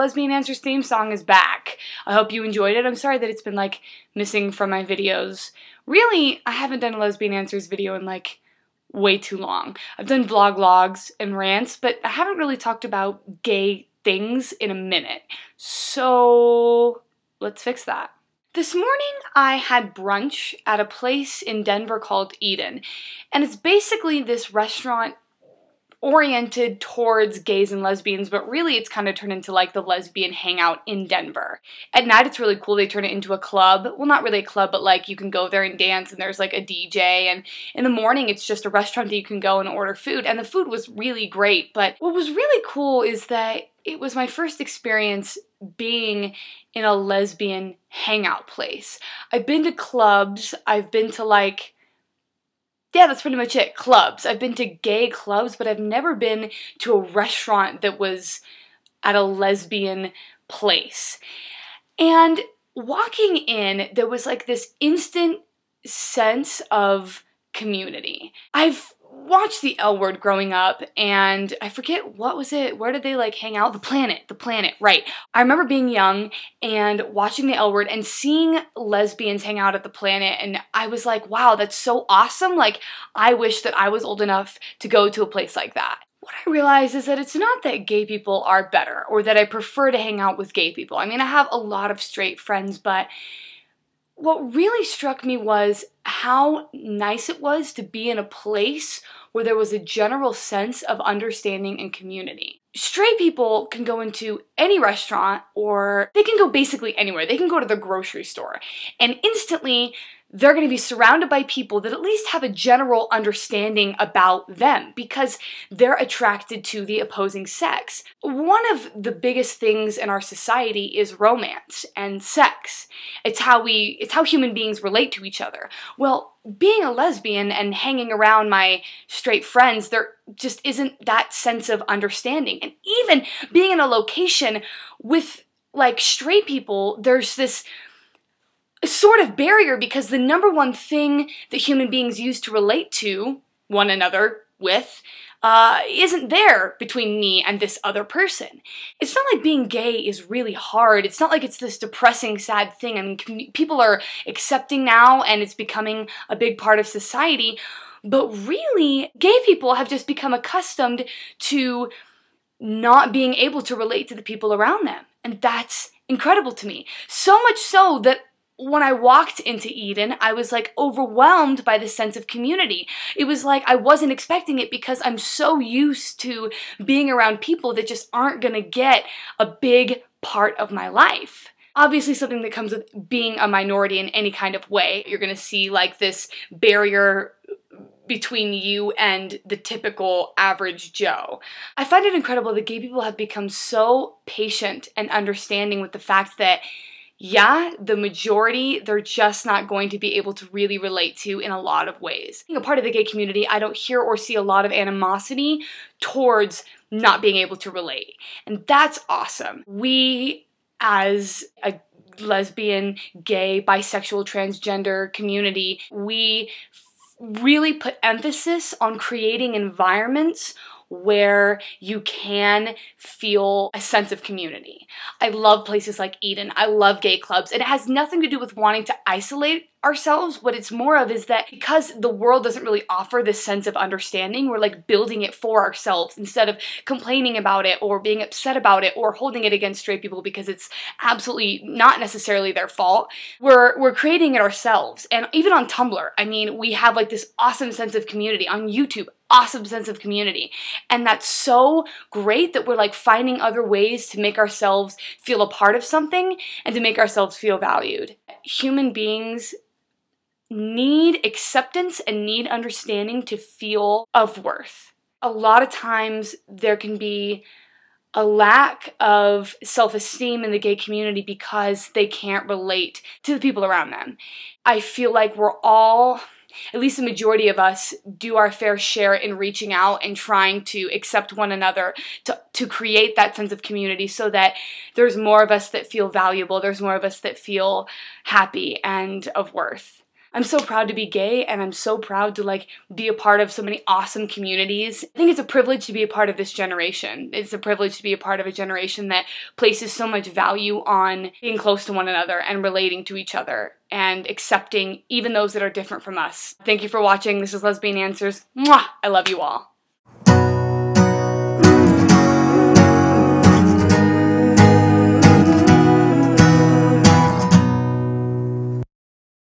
Lesbian Answers theme song is back. I hope you enjoyed it. I'm sorry that it's been like missing from my videos. Really, I haven't done a Lesbian Answers video in like way too long. I've done vlogs and rants, but I haven't really talked about gay things in a minute. So let's fix that. This morning I had brunch at a place in Denver called Eden, and it's basically this restaurant oriented towards gays and lesbians, but really it's kind of turned into like the lesbian hangout in Denver. At night it's really cool. They turn it into a club. Well, not really a club, but like you can go there and dance and there's like a DJ, and in the morning it's just a restaurant that you can go and order food, and the food was really great. But what was really cool is that it was my first experience being in a lesbian hangout place. I've been to clubs, I've been to like, yeah, that's pretty much it, clubs. I've been to gay clubs, but I've never been to a restaurant that was at a lesbian place. And walking in, there was like this instant sense of community. I've watched the L Word growing up, and I forget, what was it? Where did they like hang out? The Planet, right. I remember being young and watching the L Word and seeing lesbians hang out at the Planet, and I was like, wow, that's so awesome. Like, I wish that I was old enough to go to a place like that. What I realized is that it's not that gay people are better or that I prefer to hang out with gay people. I mean, I have a lot of straight friends, but what really struck me was how nice it was to be in a place where there was a general sense of understanding and community. Straight people can go into any restaurant, or they can go basically anywhere. They can go to the grocery store, and instantly they're going to be surrounded by people that at least have a general understanding about them because they're attracted to the opposing sex. One of the biggest things in our society is romance and sex. It's how human beings relate to each other. Well, being a lesbian and hanging around my straight friends, there just isn't that sense of understanding. And even being in a location with like straight people, there's this sort of barrier because the number one thing that human beings use to relate to one another with isn't there between me and this other person. It's not like being gay is really hard. It's not like it's this depressing, sad thing. I mean, people are accepting now and it's becoming a big part of society, but really, gay people have just become accustomed to not being able to relate to the people around them, and that's incredible to me. So much so that when I walked into Eden, I was like overwhelmed by the sense of community. It was like I wasn't expecting it because I'm so used to being around people that just aren't gonna get a big part of my life. Obviously, something that comes with being a minority in any kind of way. You're gonna see like this barrier between you and the typical average Joe. I find it incredible that gay people have become so patient and understanding with the fact that yeah, the majority, they're just not going to be able to really relate to in a lot of ways. Being a part of the gay community, I don't hear or see a lot of animosity towards not being able to relate. And that's awesome. We, as a lesbian, gay, bisexual, transgender community, we really put emphasis on creating environments where you can feel a sense of community. I love places like Eden. I love gay clubs. And it has nothing to do with wanting to isolate ourselves. What it's more of is that because the world doesn't really offer this sense of understanding, we're like building it for ourselves instead of complaining about it or being upset about it or holding it against straight people because it's absolutely not necessarily their fault. We're creating it ourselves. And even on Tumblr, I mean, we have like this awesome sense of community. On YouTube, awesome sense of community. And that's so great that we're like finding other ways to make ourselves feel a part of something and to make ourselves feel valued. Human beings need acceptance and need understanding to feel of worth. A lot of times there can be a lack of self-esteem in the gay community because they can't relate to the people around them. I feel like we're all, at least the majority of us, do our fair share in reaching out and trying to accept one another to create that sense of community so that there's more of us that feel valuable, there's more of us that feel happy and of worth. I'm so proud to be gay, and I'm so proud to like be a part of so many awesome communities. I think it's a privilege to be a part of this generation. It's a privilege to be a part of a generation that places so much value on being close to one another and relating to each other and accepting even those that are different from us. Thank you for watching. This is Lesbian Answers. Mwah! I love you all.